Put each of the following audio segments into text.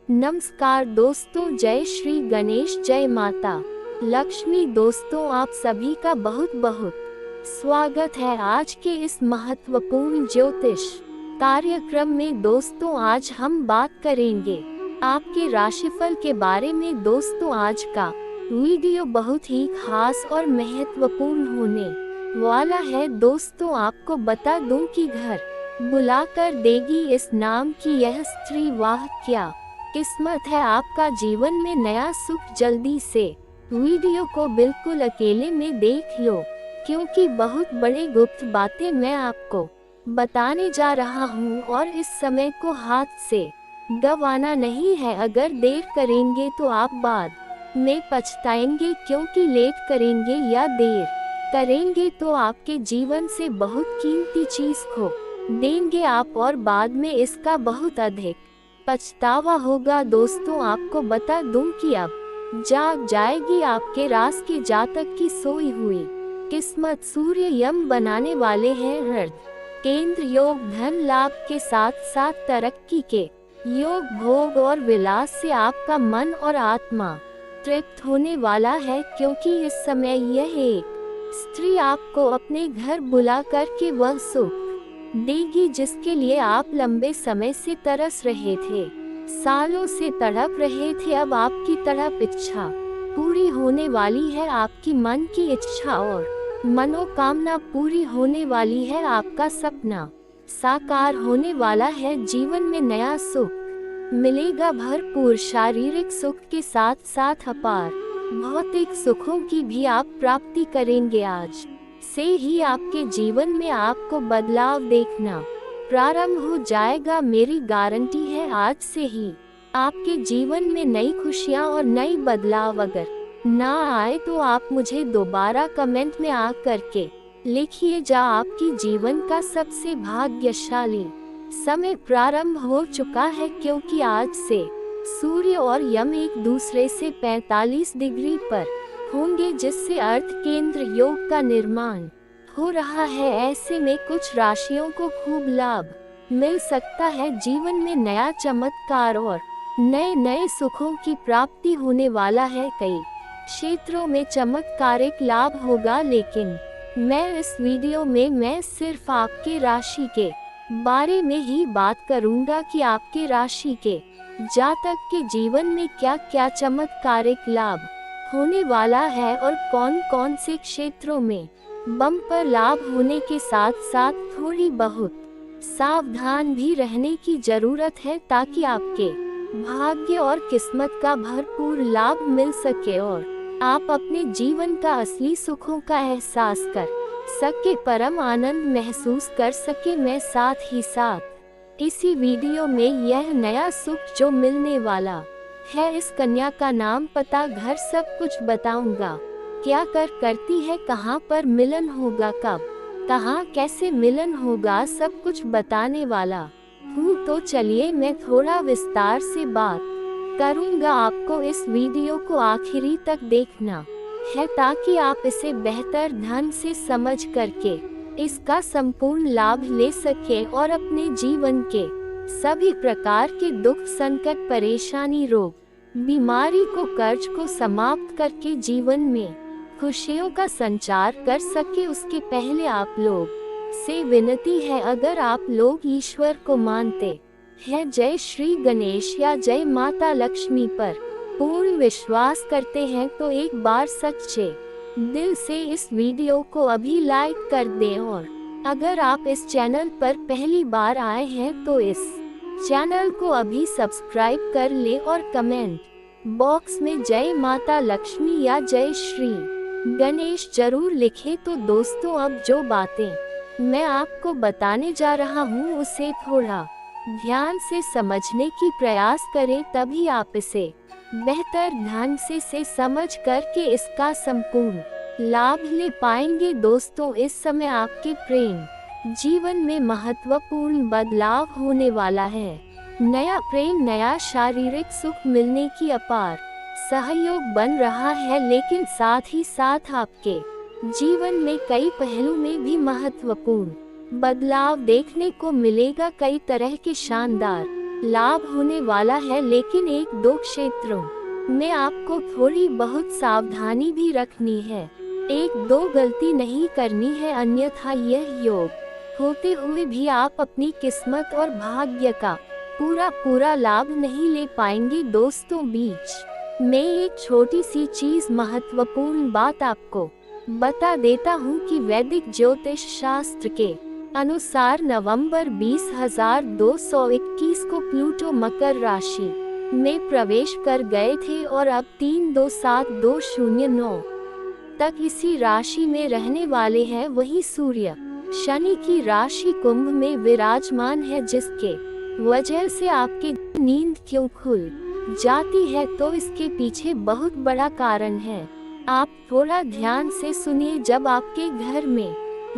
नमस्कार दोस्तों, जय श्री गणेश, जय माता लक्ष्मी। दोस्तों, आप सभी का बहुत बहुत स्वागत है आज के इस महत्वपूर्ण ज्योतिष कार्यक्रम में। दोस्तों, आज हम बात करेंगे आपके राशिफल के बारे में। दोस्तों, आज का वीडियो बहुत ही खास और महत्वपूर्ण होने वाला है। दोस्तों, आपको बता दूं कि घर बुलाकर देगी इस नाम की यह स्त्री, वाह क्या किस्मत है आपका जीवन में नया सुख जल्दी से। वीडियो को बिल्कुल अकेले में देख लो, क्योंकि बहुत बड़े गुप्त बातें मैं आपको बताने जा रहा हूँ और इस समय को हाथ से गंवाना नहीं है। अगर देर करेंगे तो आप बाद में पछताएंगे, क्योंकि लेट करेंगे या देर करेंगे तो आपके जीवन से बहुत कीमती चीज खो देंगे आप और बाद में इसका बहुत अधिक पछतावा होगा। दोस्तों, आपको बता दूं कि अब जाग जाएगी आपके रास के जातक की सोई हुई किस्मत। सूर्य यम बनाने वाले हैं हृदय केंद्र योग, धन लाभ के साथ साथ तरक्की के योग। भोग और विलास से आपका मन और आत्मा तृप्त होने वाला है, क्योंकि इस समय यह एक स्त्री आपको अपने घर बुला करके वह सुख देगी जिसके लिए आप लंबे समय से तरस रहे थे, सालों से तड़प रहे थे। अब आपकी तड़प इच्छा पूरी होने वाली है, आपकी मन की इच्छा और मनोकामना पूरी होने वाली है, आपका सपना साकार होने वाला है। जीवन में नया सुख मिलेगा, भरपूर शारीरिक सुख के साथ साथ अपार भौतिक सुखों की भी आप प्राप्ति करेंगे। आज से ही आपके जीवन में आपको बदलाव देखना प्रारंभ हो जाएगा, मेरी गारंटी है। आज से ही आपके जीवन में नई खुशियां और नई बदलाव अगर ना आए तो आप मुझे दोबारा कमेंट में आ करके लिखिए जा। आपकी जीवन का सबसे भाग्यशाली समय प्रारंभ हो चुका है, क्योंकि आज से सूर्य और यम एक दूसरे से 45 डिग्री पर होंगे, जिससे अर्थ केंद्र योग का निर्माण हो रहा है। ऐसे में कुछ राशियों को खूब लाभ मिल सकता है, जीवन में नया चमत्कार और नए नए सुखों की प्राप्ति होने वाला है। कई क्षेत्रों में चमत्कारिक लाभ होगा, लेकिन मैं इस वीडियो में मैं सिर्फ आपके राशि के बारे में ही बात करूंगा कि आपके राशि के जातक के जीवन में क्या क्या चमत्कारिक लाभ होने वाला है और कौन कौन से क्षेत्रों में बम्पर लाभ होने के साथ साथ थोड़ी बहुत सावधान भी रहने की जरूरत है, ताकि आपके भाग्य और किस्मत का भरपूर लाभ मिल सके और आप अपने जीवन का असली सुखों का एहसास कर सके, परम आनंद महसूस कर सके। मैं साथ ही साथ इसी वीडियो में यह नया सुख जो मिलने वाला है, इस कन्या का नाम, पता, घर सब कुछ बताऊंगा। क्या करती है, कहाँ पर मिलन होगा, कब, कहाँ, कैसे मिलन होगा, सब कुछ बताने वाला हूँ। तो चलिए मैं थोड़ा विस्तार से बात करूंगा। आपको इस वीडियो को आखिरी तक देखना है, ताकि आप इसे बेहतर ढंग से समझ करके इसका संपूर्ण लाभ ले सके और अपने जीवन के सभी प्रकार के दुख, संकट, परेशानी, रोग, बीमारी को, कर्ज को समाप्त करके जीवन में खुशियों का संचार कर सके। उसके पहले आप लोग से विनती है, अगर आप लोग ईश्वर को मानते हैं, जय श्री गणेश या जय माता लक्ष्मी पर पूर्ण विश्वास करते हैं, तो एक बार सच्चे दिल से इस वीडियो को अभी लाइक कर दें। और अगर आप इस चैनल पर पहली बार आए हैं तो इस चैनल को अभी सब्सक्राइब कर ले और कमेंट बॉक्स में जय माता लक्ष्मी या जय श्री गणेश जरूर लिखें। तो दोस्तों, अब जो बातें मैं आपको बताने जा रहा हूँ उसे थोड़ा ध्यान से समझने की प्रयास करें, तभी आप इसे बेहतर ढंग से समझ करके इसका संपूर्ण लाभ ले पाएंगे। दोस्तों, इस समय आपके प्रेम जीवन में महत्वपूर्ण बदलाव होने वाला है। नया प्रेम, नया शारीरिक सुख मिलने की अपार सहयोग बन रहा है, लेकिन साथ ही साथ आपके जीवन में कई पहलू में भी महत्वपूर्ण बदलाव देखने को मिलेगा। कई तरह के शानदार लाभ होने वाला है, लेकिन एक दो क्षेत्रों में आपको थोड़ी बहुत सावधानी भी रखनी है। एक दो गलती नहीं करनी है, अन्यथा यह योग होते हुए भी आप अपनी किस्मत और भाग्य का पूरा लाभ नहीं ले पाएंगे। दोस्तों, बीच में एक छोटी सी चीज, महत्वपूर्ण बात आपको बता देता हूँ कि वैदिक ज्योतिष शास्त्र के अनुसार नवंबर 20,221 को प्लूटो मकर राशि में प्रवेश कर गए थे और अब 3-2-7-2-0-9 तक इसी राशि में रहने वाले हैं। वही सूर्य शनि की राशि कुंभ में विराजमान है, जिसके वजह से आपकी नींद क्यों खुल जाती है, तो इसके पीछे बहुत बड़ा कारण है। आप थोड़ा ध्यान से सुनिए। जब आपके घर में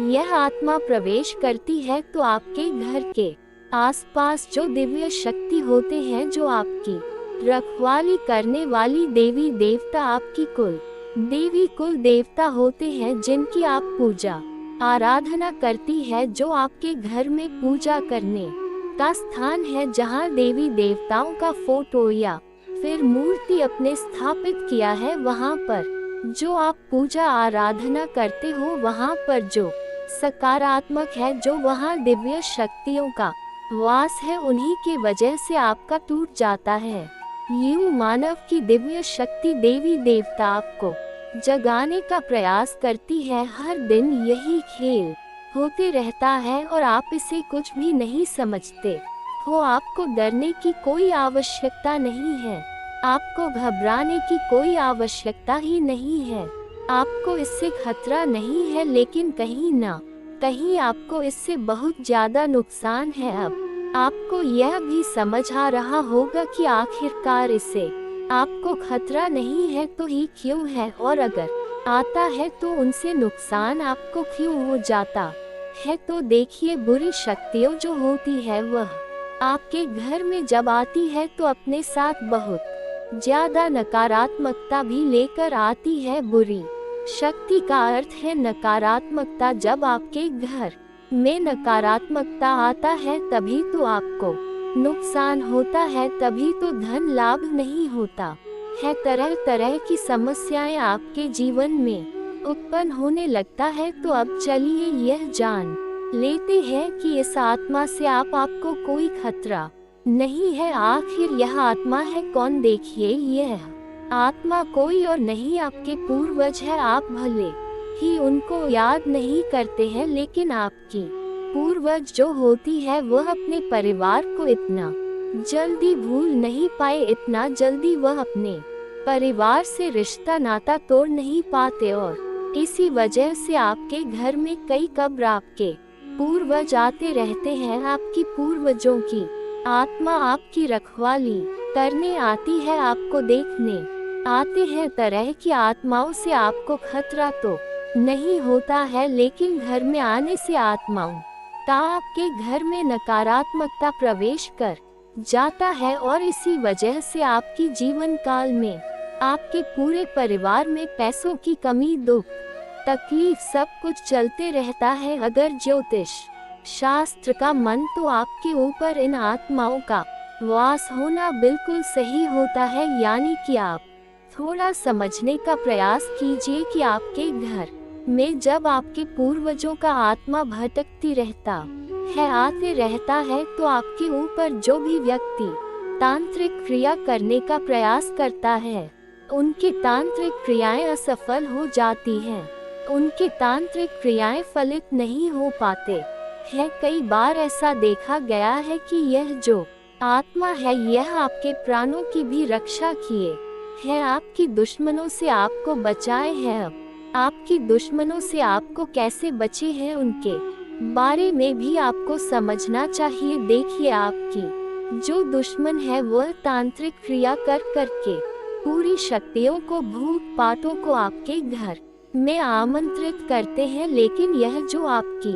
यह आत्मा प्रवेश करती है तो आपके घर के आसपास जो दिव्य शक्ति होते हैं, जो आपकी रखवाली करने वाली देवी देवता आपकी कुल देवता होते हैं, जिनकी आप पूजा आराधना करती है, जो आपके घर में पूजा करने का स्थान है, जहां देवी देवताओं का फोटो या फिर मूर्ति अपने स्थापित किया है, वहां पर जो आप पूजा आराधना करते हो, वहां पर जो सकारात्मक है, जो वहां दिव्य शक्तियों का वास है, उन्हीं के वजह से आपका टूट जाता है। यूं मानव की दिव्य शक्ति देवी देवता आपको जगाने का प्रयास करती है। हर दिन यही खेल होते रहता है और आप इसे कुछ भी नहीं समझते हो। आपको डरने की कोई आवश्यकता नहीं है, आपको घबराने की कोई आवश्यकता ही नहीं है। आपको इससे खतरा नहीं है, लेकिन कहीं ना कहीं आपको इससे बहुत ज्यादा नुकसान है। अब आपको यह भी समझ आ रहा होगा कि आखिरकार इसे आपको खतरा नहीं है तो ही क्यों है, और अगर आता है तो उनसे नुकसान आपको क्यों हो जाता है। तो देखिए, बुरी शक्तियों जो होती है वह आपके घर में जब आती है तो अपने साथ बहुत ज्यादा नकारात्मकता भी लेकर आती है। बुरी शक्ति का अर्थ है नकारात्मकता। जब आपके घर में नकारात्मकता आता है तभी तो आपको नुकसान होता है, तभी तो धन लाभ नहीं होता है। तरह तरह की समस्याएं आपके जीवन में उत्पन्न होने लगता है। तो अब चलिए यह जान लेते हैं कि इस आत्मा से आपको कोई खतरा नहीं है। आखिर यह आत्मा है कौन? देखिए, यह आत्मा कोई और नहीं आपके पूर्वज है। आप भले ही उनको याद नहीं करते हैं, लेकिन आपकी पूर्वज जो होती है वह अपने परिवार को इतना जल्दी भूल नहीं पाए, इतना जल्दी वह अपने परिवार से रिश्ता नाता तोड़ नहीं पाते, और इसी वजह से आपके घर में कई कब्र आपके पूर्वज आते रहते हैं। आपकी पूर्वजों की आत्मा आपकी रखवाली करने आती है, आपको देखने आते हैं। तरह की आत्माओं से आपको खतरा तो नहीं होता है, लेकिन घर में आने से आत्माओं का आपके घर में नकारात्मकता प्रवेश कर जाता है, और इसी वजह से आपकी जीवन काल में आपके पूरे परिवार में पैसों की कमी, दुख, तकलीफ सब कुछ चलते रहता है। अगर ज्योतिष शास्त्र का मन तो आपके ऊपर इन आत्माओं का वास होना बिल्कुल सही होता है। यानी कि आप थोड़ा समझने का प्रयास कीजिए कि आपके घर में जब आपके पूर्वजों का आत्मा भटकती रहता है, आते रहता है, तो आपके ऊपर जो भी व्यक्ति तांत्रिक क्रिया करने का प्रयास करता है, उनकी तांत्रिक क्रियाएं असफल हो जाती हैं, उनकी तांत्रिक क्रियाएं फलित नहीं हो पाते हैं। कई बार ऐसा देखा गया है कि यह जो आत्मा है यह आपके प्राणों की भी रक्षा किए है, आपकी दुश्मनों से आपको बचाए है। अब आपकी दुश्मनों से आपको कैसे बचे हैं उनके बारे में भी आपको समझना चाहिए। देखिए, आपकी जो दुश्मन है वह तांत्रिक क्रिया कर करके पूरी शक्तियों को, भूत पातों को आपके घर में आमंत्रित करते हैं, लेकिन यह जो आपकी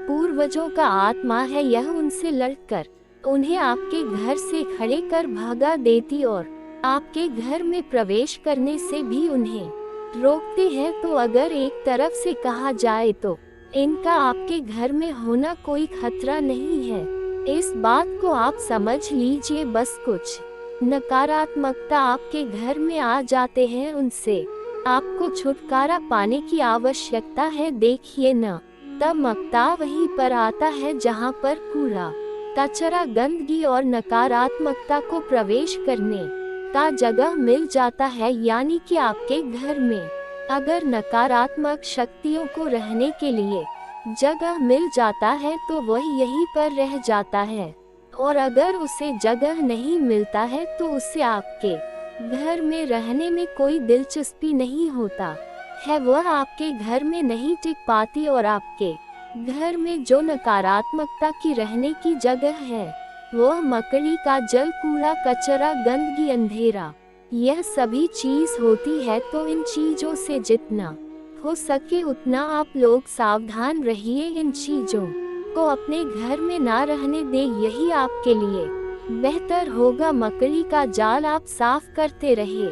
पूर्वजों का आत्मा है यह उनसे लड़कर उन्हें आपके घर से खड़े कर भगा देती और आपके घर में प्रवेश करने से भी उन्हें रोकते हैं। तो अगर एक तरफ से कहा जाए तो इनका आपके घर में होना कोई खतरा नहीं है, इस बात को आप समझ लीजिए। बस कुछ नकारात्मकता आपके घर में आ जाते हैं, उनसे आपको छुटकारा पाने की आवश्यकता है। देखिए न, तब मक्ता वहीं पर आता है जहाँ पर कूड़ा कचरा, गंदगी और नकारात्मकता को प्रवेश करने का जगह मिल जाता है। यानी कि आपके घर में अगर नकारात्मक शक्तियों को रहने के लिए जगह मिल जाता है तो वह यहीं पर रह जाता है, और अगर उसे जगह नहीं मिलता है तो उसे आपके घर में रहने में कोई दिलचस्पी नहीं होता है, वह आपके घर में नहीं टिक पाती। और आपके घर में जो नकारात्मकता की रहने की जगह है वह मकड़ी का जल, कूड़ा कचरा, गंदगी, अंधेरा, यह सभी चीज होती है। तो इन चीजों से जितना हो सके उतना आप लोग सावधान रहिए। इन चीजों को अपने घर में ना रहने दे, यही आपके लिए बेहतर होगा। मकड़ी का जाल आप साफ करते रहिए।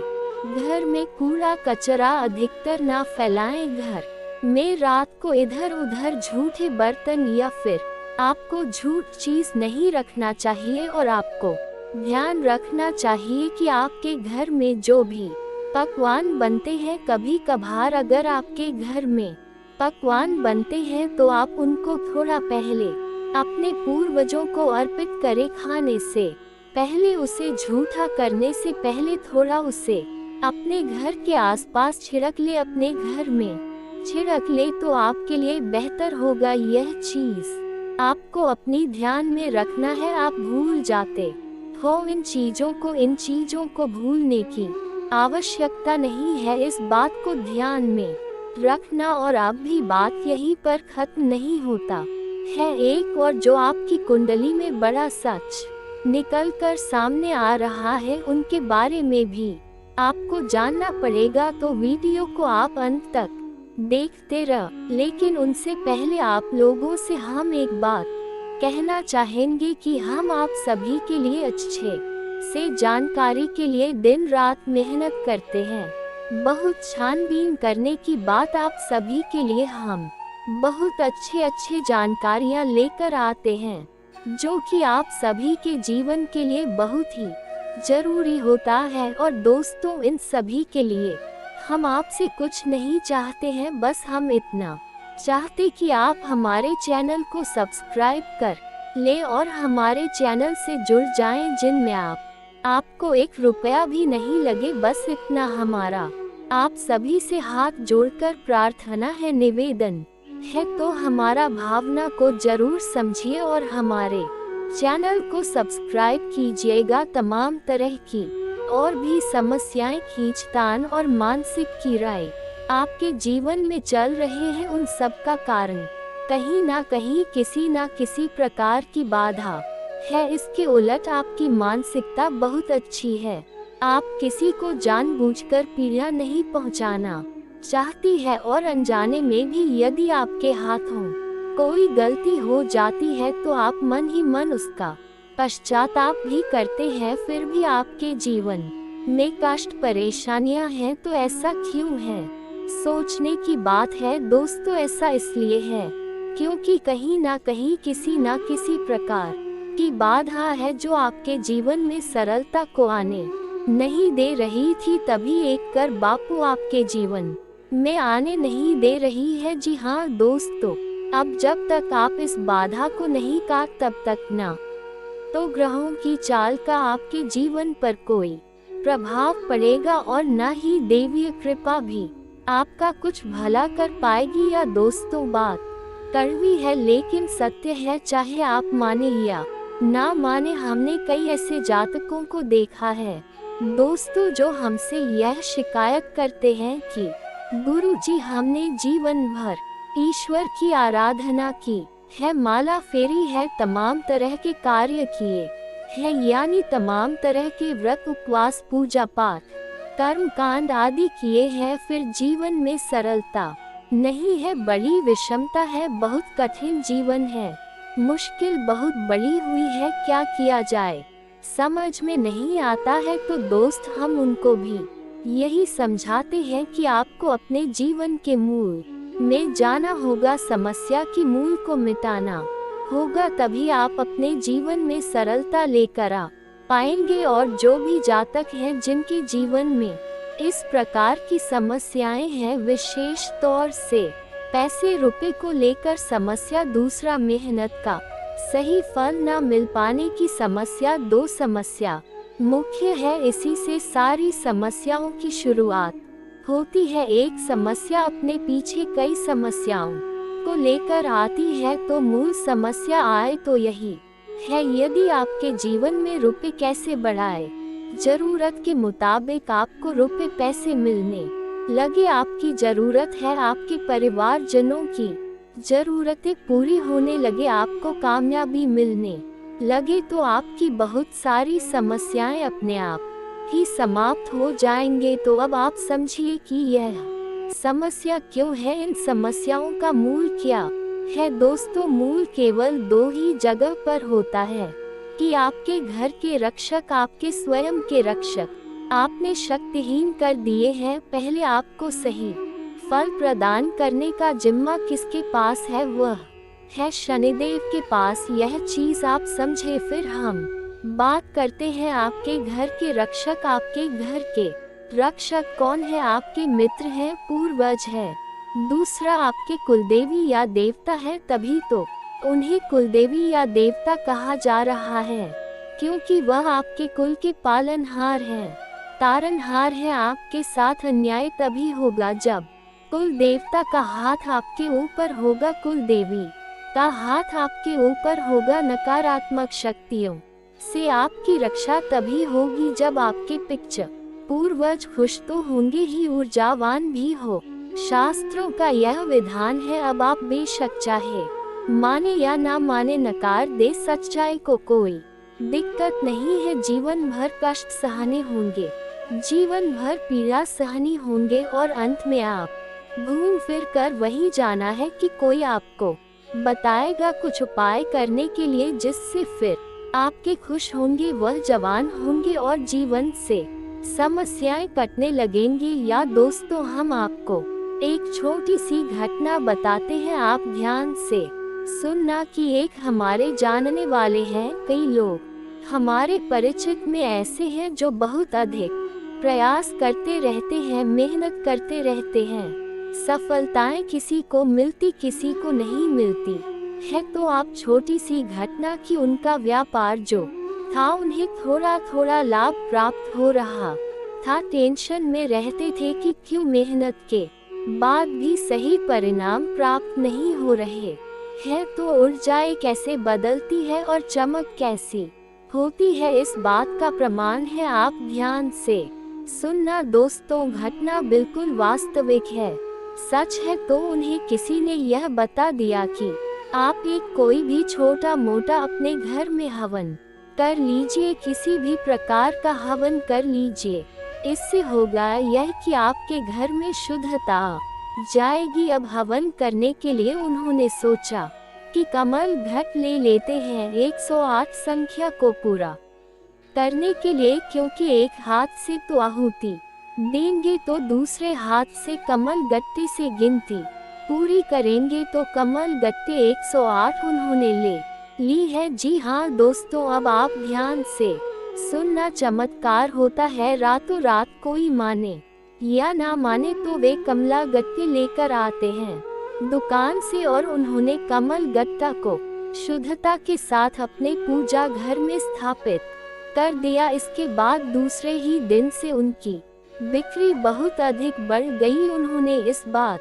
घर में कूड़ा कचरा अधिकतर ना फैलाएं। घर में रात को इधर उधर झूठे बर्तन या फिर आपको झूठ चीज नहीं रखना चाहिए। और आपको ध्यान रखना चाहिए कि आपके घर में जो भी पकवान बनते हैं, कभी कभार अगर आपके घर में पकवान बनते हैं तो आप उनको थोड़ा पहले अपने पूर्वजों को अर्पित करें। खाने से पहले, उसे झूठा करने से पहले थोड़ा उसे अपने घर के आसपास छिड़क ले, अपने घर में छिड़क ले तो आपके लिए बेहतर होगा। यह चीज आपको अपनी ध्यान में रखना है, आप भूल जाते हो इन चीजों को भूलने की आवश्यकता नहीं है। इस बात को ध्यान में रखना। और अब भी बात यहीं पर खत्म नहीं होता है। एक और जो आपकी कुंडली में बड़ा सच निकल कर सामने आ रहा है, उनके बारे में भी आपको जानना पड़ेगा। तो वीडियो को आप अंत तक देखते रह। लेकिन उनसे पहले आप लोगों से हम एक बात कहना चाहेंगे कि हम आप सभी के लिए अच्छे से जानकारी के लिए दिन रात मेहनत करते हैं। बहुत छानबीन करने की बात आप सभी के लिए हम बहुत अच्छे जानकारियां लेकर आते हैं, जो कि आप सभी के जीवन के लिए बहुत ही जरूरी होता है। और दोस्तों, इन सभी के लिए हम आपसे कुछ नहीं चाहते हैं, बस हम इतना चाहते कि आप हमारे चैनल को सब्सक्राइब कर ले और हमारे चैनल से जुड़ जाएं, जिनमें आपको 1 रुपया भी नहीं लगे। बस इतना हमारा आप सभी से हाथ जोड़कर प्रार्थना है, निवेदन है। तो हमारा भावना को जरूर समझिए और हमारे चैनल को सब्सक्राइब कीजिएगा। तमाम तरह की और भी समस्याएं, खींचतान और मानसिक कीड़ाएं आपके जीवन में चल रहे हैं, उन सब का कारण कहीं ना कहीं किसी ना किसी प्रकार की बाधा है। इसके उलट आपकी मानसिकता बहुत अच्छी है। आप किसी को जानबूझकर पीड़ा नहीं पहुंचाना चाहती है, और अनजाने में भी यदि आपके हाथों कोई गलती हो जाती है तो आप मन ही मन उसका पश्चाताप भी करते हैं। फिर भी आपके जीवन में कष्ट परेशानियां हैं, तो ऐसा क्यों है? सोचने की बात है दोस्तों। ऐसा इसलिए है क्योंकि कहीं ना कहीं किसी ना किसी प्रकार की बाधा है जो आपके जीवन में सरलता को आने नहीं दे रही थी। तभी एक कर बापू आपके जीवन में आने नहीं दे रही है। जी हाँ दोस्तों, अब जब तक आप इस बाधा को नहीं काट तब तक ना तो ग्रहों की चाल का आपके जीवन पर कोई प्रभाव पड़ेगा और न ही देवीय कृपा भी आपका कुछ भला कर पाएगी। या दोस्तों, बात कड़वी है लेकिन सत्य है, चाहे आप माने या ना माने। हमने कई ऐसे जातकों को देखा है दोस्तों जो हमसे यह शिकायत करते हैं कि गुरुजी, हमने जीवन भर ईश्वर की आराधना की है, माला फेरी है, तमाम तरह के कार्य किए हैं, यानी तमाम तरह के व्रत, उपवास, पूजा पाठ, कर्म कांड आदि किए हैं, फिर जीवन में सरलता नहीं है, बड़ी विषमता है, बहुत कठिन जीवन है, मुश्किल बहुत बड़ी हुई है, क्या किया जाए समझ में नहीं आता है। तो दोस्त, हम उनको भी यही समझाते हैं कि आपको अपने जीवन के मूल में जाना होगा, समस्या की मूल को मिटाना होगा, तभी आप अपने जीवन में सरलता लेकर आ पाएंगे। और जो भी जातक हैं जिनके जीवन में इस प्रकार की समस्याएं हैं, विशेष तौर से पैसे रुपए को लेकर समस्या, दूसरा मेहनत का सही फल न मिल पाने की समस्या, दो समस्या मुख्य है, इसी से सारी समस्याओं की शुरुआत होती है। एक समस्या अपने पीछे कई समस्याओं को लेकर आती है, तो मूल समस्या आए तो यही है, यदि आपके जीवन में रुपए कैसे बढ़ाए, जरूरत के मुताबिक आपको रुपए पैसे मिलने लगे, आपकी जरूरत है, आपके परिवारजनों की जरूरतें पूरी होने लगे, आपको कामयाबी मिलने लगे, तो आपकी बहुत सारी समस्याएं अपने आप ही समाप्त हो जाएंगे। तो अब आप समझिए कि यह समस्या क्यों है, इन समस्याओं का मूल क्या है। दोस्तों, मूल केवल दो ही जगह पर होता है कि आपके घर के रक्षक, आपके स्वयं के रक्षक आपने शक्तिहीन कर दिए हैं। पहले आपको सही फल प्रदान करने का जिम्मा किसके पास है, वह है शनिदेव के पास। यह चीज आप समझे। फिर हम बात करते हैं आपके घर के रक्षक। आपके घर के रक्षक कौन है, आपके मित्र हैं, पूर्वज है, दूसरा आपके कुलदेवी या देवता है, तभी तो उन्हें कुलदेवी या देवता कहा जा रहा है, क्योंकि वह आपके कुल के पालनहार हैं, तारनहार है। आपके साथ अन्याय तभी होगा जब कुल देवता का हाथ आपके ऊपर होगा, कुल देवी का हाथ आपके ऊपर होगा। नकारात्मक शक्तियों से आपकी रक्षा तभी होगी जब आपके पिक्चर पूर्वज खुश तो होंगे ही, ऊर्जावान भी हो। शास्त्रों का यह विधान है। अब आप बेशक चाहे माने या ना माने, नकार दे सच्चाई को, कोई दिक्कत नहीं है। जीवन भर कष्ट सहने होंगे, जीवन भर पीड़ा सहनी होंगे, और अंत में आप घूम फिर कर वही जाना है कि कोई आपको बताएगा कुछ उपाय करने के लिए, जिससे फिर आपके खुश होंगे, वह जवान होंगे और जीवन से समस्याएं कटने लगेंगी। या दोस्तों, हम आपको एक छोटी सी घटना बताते हैं, आप ध्यान से सुनना कि एक हमारे जानने वाले हैं, कई लोग हमारे परिचित में ऐसे हैं जो बहुत अधिक प्रयास करते रहते हैं, मेहनत करते रहते हैं, सफलताएं किसी को मिलती किसी को नहीं मिलती है। तो आप छोटी सी घटना कि उनका व्यापार जो था, उन्हें थोड़ा थोड़ा लाभ प्राप्त हो रहा था, टेंशन में रहते थे कि क्यों मेहनत के बाद भी सही परिणाम प्राप्त नहीं हो रहे हैं, तो ऊर्जाएं कैसे बदलती है और चमक कैसी होती है, इस बात का प्रमाण है। आप ध्यान से सुनना दोस्तों, घटना बिल्कुल वास्तविक है, सच है। तो उन्हें किसी ने यह बता दिया कि आप एक कोई भी छोटा मोटा अपने घर में हवन कर लीजिए, किसी भी प्रकार का हवन कर लीजिए, इससे होगा यह कि आपके घर में शुद्धता आ जाएगी। अब हवन करने के लिए उन्होंने सोचा कि कमल घट ले लेते हैं 108 संख्या को पूरा करने के लिए, क्योंकि एक हाथ से तो आहुति देंगे तो दूसरे हाथ से कमल गट्टे से गिनती पूरी करेंगे, तो कमल गट्टे 108 उन्होंने ले ली है। जी हाँ दोस्तों, अब आप ध्यान से सुनना, चमत्कार होता है रातों रात, कोई माने या ना माने तो वे कमला गट्टे लेकर आते हैं दुकान से, और उन्होंने कमल गट्टा को शुद्धता के साथ अपने पूजा घर में स्थापित कर दिया। इसके बाद दूसरे ही दिन से उनकी बिक्री बहुत अधिक बढ़ गई। उन्होंने इस बात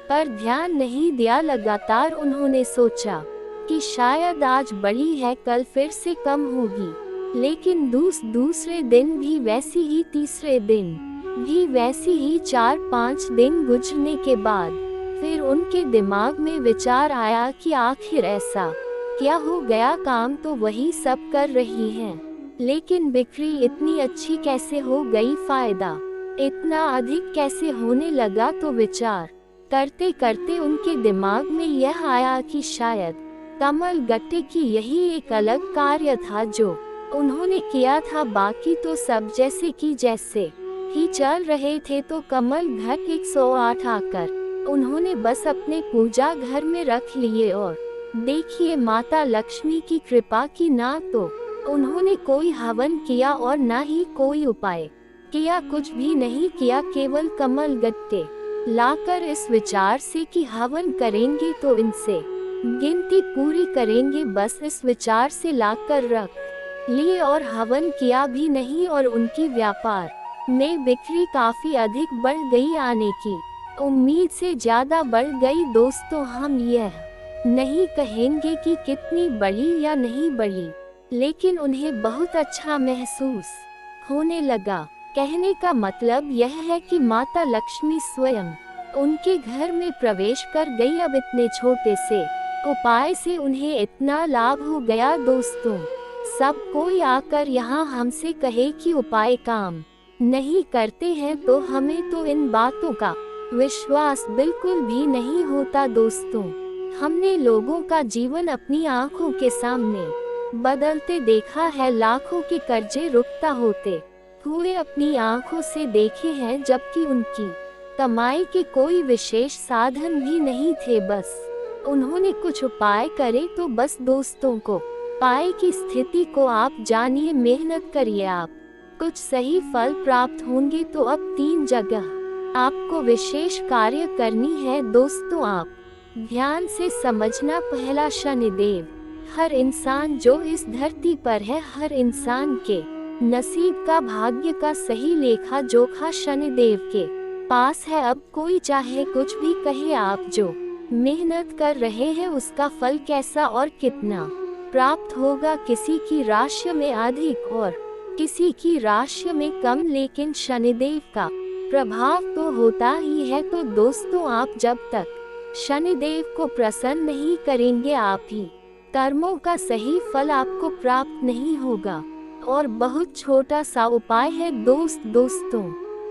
पर ध्यान नहीं दिया, लगातार उन्होंने सोचा कि शायद आज बढ़ी है, कल फिर से कम होगी, लेकिन दूसरे दिन भी वैसी ही, तीसरे दिन भी वैसी ही। 4-5 दिन गुजरने के बाद फिर उनके दिमाग में विचार आया कि आखिर ऐसा क्या हो गया, काम तो वही सब कर रही हैं, लेकिन बिक्री इतनी अच्छी कैसे हो गई, फायदा इतना अधिक कैसे होने लगा। तो विचार करते करते उनके दिमाग में यह आया कि शायद कमल गट्टे की यही एक अलग कार्य था जो उन्होंने किया था, बाकी तो सब जैसे कि जैसे ही चल रहे थे। तो कमल घट 108 आकर उन्होंने बस अपने पूजा घर में रख लिए और देखिए माता लक्ष्मी की कृपा की ना तो उन्होंने कोई हवन किया और ना ही कोई उपाय किया, कुछ भी नहीं किया, केवल कमल गट्टे लाकर इस विचार से कि हवन करेंगे तो इनसे गिनती पूरी करेंगे, बस इस विचार से लाकर रख लिए और हवन किया भी नहीं और उनकी व्यापार में बिक्री काफी अधिक बढ़ गई, आने की उम्मीद से ज्यादा बढ़ गई। दोस्तों हम यह नहीं कहेंगे कि कितनी बढ़ी या नहीं बढ़ी, लेकिन उन्हें बहुत अच्छा महसूस होने लगा। कहने का मतलब यह है कि माता लक्ष्मी स्वयं उनके घर में प्रवेश कर गई। अब इतने छोटे से उपाय से उन्हें इतना लाभ हो गया। दोस्तों सब कोई आकर यहाँ हमसे कहे कि उपाय काम नहीं करते हैं तो हमें तो इन बातों का विश्वास बिल्कुल भी नहीं होता। दोस्तों हमने लोगों का जीवन अपनी आंखों के सामने बदलते देखा है, लाखों के कर्जे रुकता होते हुए अपनी आंखों से देखे हैं, जबकि उनकी कमाई के कोई विशेष साधन भी नहीं थे, बस उन्होंने कुछ उपाय करे तो बस। दोस्तों को पाए की स्थिति को आप जानिए, मेहनत करिए, आप कुछ सही फल प्राप्त होंगे। तो अब 3 जगह आपको विशेष कार्य करनी है। दोस्तों आप ध्यान से समझना। पहला, शनिदेव। हर इंसान जो इस धरती पर है, हर इंसान के नसीब का, भाग्य का सही लेखा जोखा शनिदेव के पास है। अब कोई चाहे कुछ भी कहे, आप जो मेहनत कर रहे हैं उसका फल कैसा और कितना प्राप्त होगा, किसी की राशि में अधिक और किसी की राशि में कम, लेकिन शनिदेव का प्रभाव तो होता ही है। तो दोस्तों आप जब तक शनिदेव को प्रसन्न नहीं करेंगे, आप ही कर्मों का सही फल आपको प्राप्त नहीं होगा। और बहुत छोटा सा उपाय है दोस्तों,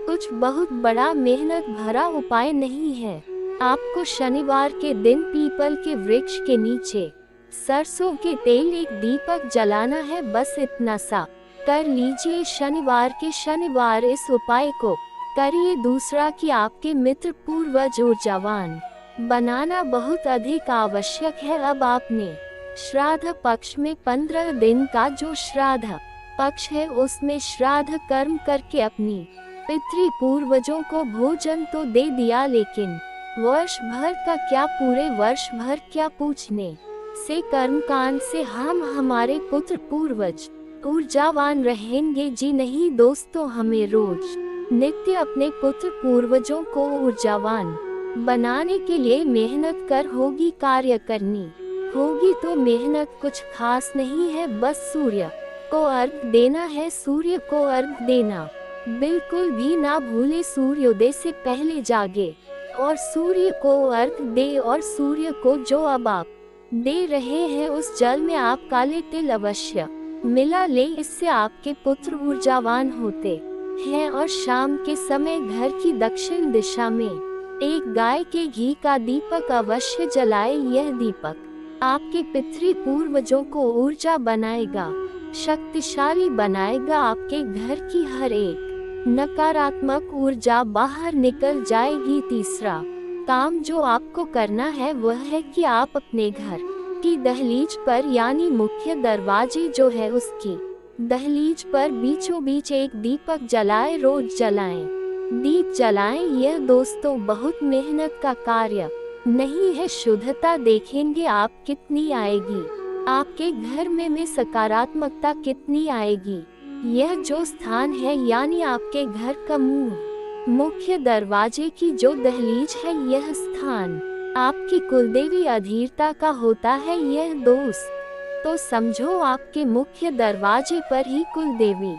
कुछ बहुत बड़ा मेहनत भरा उपाय नहीं है। आपको शनिवार के दिन पीपल के वृक्ष के नीचे सरसों के तेल एक दीपक जलाना है, बस इतना सा कर लीजिए। शनिवार के शनिवार इस उपाय को करिए। दूसरा कि आपके मित्र पूर्वज ऊर्जावान बनाना बहुत अधिक आवश्यक है। अब आपने श्राद्ध पक्ष में 15 दिन का जो श्राद्ध पक्ष है उसमें श्राद्ध कर्म करके अपनी पितृ पूर्वजों को भोजन तो दे दिया, लेकिन वर्ष भर का क्या, पूरे वर्ष भर क्या पूछने से कर्मकांड से हम हमारे पुत्र पूर्वज ऊर्जावान रहेंगे जी नहीं। दोस्तों हमें रोज नित्य अपने पुत्र पूर्वजों को ऊर्जावान बनाने के लिए मेहनत कर होगी, कार्य करनी होगी। तो मेहनत कुछ खास नहीं है, बस सूर्य को अर्घ देना है। सूर्य को अर्घ देना बिल्कुल भी ना भूले, सूर्योदय से पहले जागे और सूर्य को अर्घ दे। और सूर्य को जो अब आप दे रहे हैं उस जल में आप काले तिल अवश्य मिला ले, इससे आपके पुत्र ऊर्जावान होते हैं। और शाम के समय घर की दक्षिण दिशा में एक गाय के घी का दीपक अवश्य जलाए। यह दीपक आपके पितृ पूर्वजों को ऊर्जा बनाएगा, शक्तिशाली बनाएगा। आपके घर की हर एक नकारात्मक ऊर्जा बाहर निकल जाएगी। तीसरा काम जो आपको करना है वह है कि आप अपने घर की दहलीज पर, यानी मुख्य दरवाजे जो है उसकी दहलीज पर बीचों बीच एक दीपक जलाएं, रोज जलाएं, दीप जलाएं। यह दोस्तों बहुत मेहनत का कार्य नहीं है। शुद्धता देखेंगे आप कितनी आएगी, आपके घर में सकारात्मकता कितनी आएगी। यह जो स्थान है यानी आपके घर का मुंह, मुख्य दरवाजे की जो दहलीज है, यह स्थान आपकी कुलदेवी अधीरता का होता है। यह दोस्त तो समझो आपके मुख्य दरवाजे पर ही कुलदेवी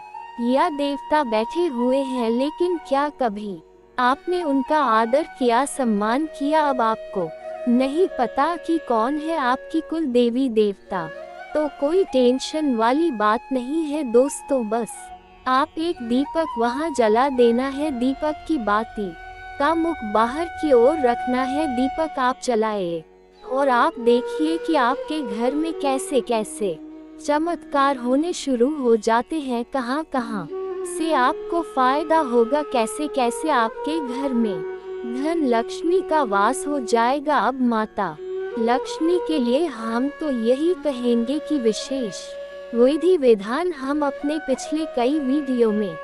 या देवता बैठे हुए हैं, लेकिन क्या कभी आपने उनका आदर किया, सम्मान किया? अब आपको नहीं पता कि कौन है आपकी कुल देवी देवता, तो कोई टेंशन वाली बात नहीं है दोस्तों। बस आप एक दीपक वहां जला देना है, दीपक की बाती का मुख बाहर की ओर रखना है। दीपक आप जलाए और आप देखिए कि आपके घर में कैसे कैसे चमत्कार होने शुरू हो जाते हैं, कहां कहां से आपको फायदा होगा, कैसे कैसे आपके घर में धन लक्ष्मी का वास हो जाएगा। अब माता लक्ष्मी के लिए हम तो यही कहेंगे कि विशेष विधि विधान हम अपने पिछले कई वीडियो में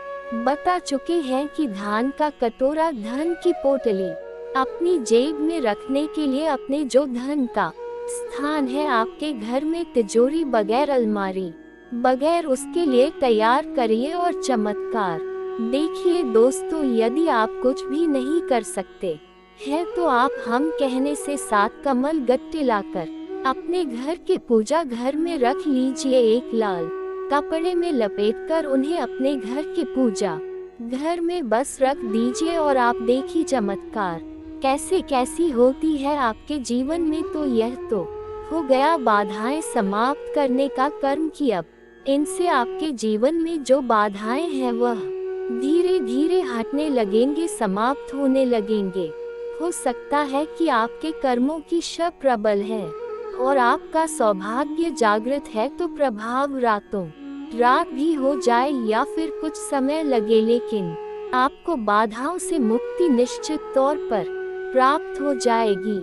बता चुके हैं कि धान का कटोरा धन की पोटली अपनी जेब में रखने के लिए अपने जो धन का स्थान है आपके घर में तिजोरी बगैर अलमारी बगैर उसके लिए तैयार करिए और चमत्कार देखिए दोस्तों। यदि आप कुछ भी नहीं कर सकते हैं तो आप हम कहने से 7 कमल गट्टे लाकर अपने घर के पूजा घर में रख लीजिए। एक लाल कपड़े में लपेटकर उन्हें अपने घर के पूजा घर में बस रख दीजिए और आप देखिए चमत्कार कैसी होती है आपके जीवन में। तो यह तो हो गया बाधाएं समाप्त करने का कर्म कि अब इनसे आपके जीवन में जो बाधाएं हैं वह धीरे धीरे हटने लगेंगे, समाप्त होने लगेंगे। हो सकता है कि आपके कर्मों की शक्ति प्रबल है और आपका सौभाग्य जागृत है तो प्रभाव रातों रात भी हो जाए या फिर कुछ समय लगे, लेकिन आपको बाधाओं से मुक्ति निश्चित तौर पर प्राप्त हो जाएगी।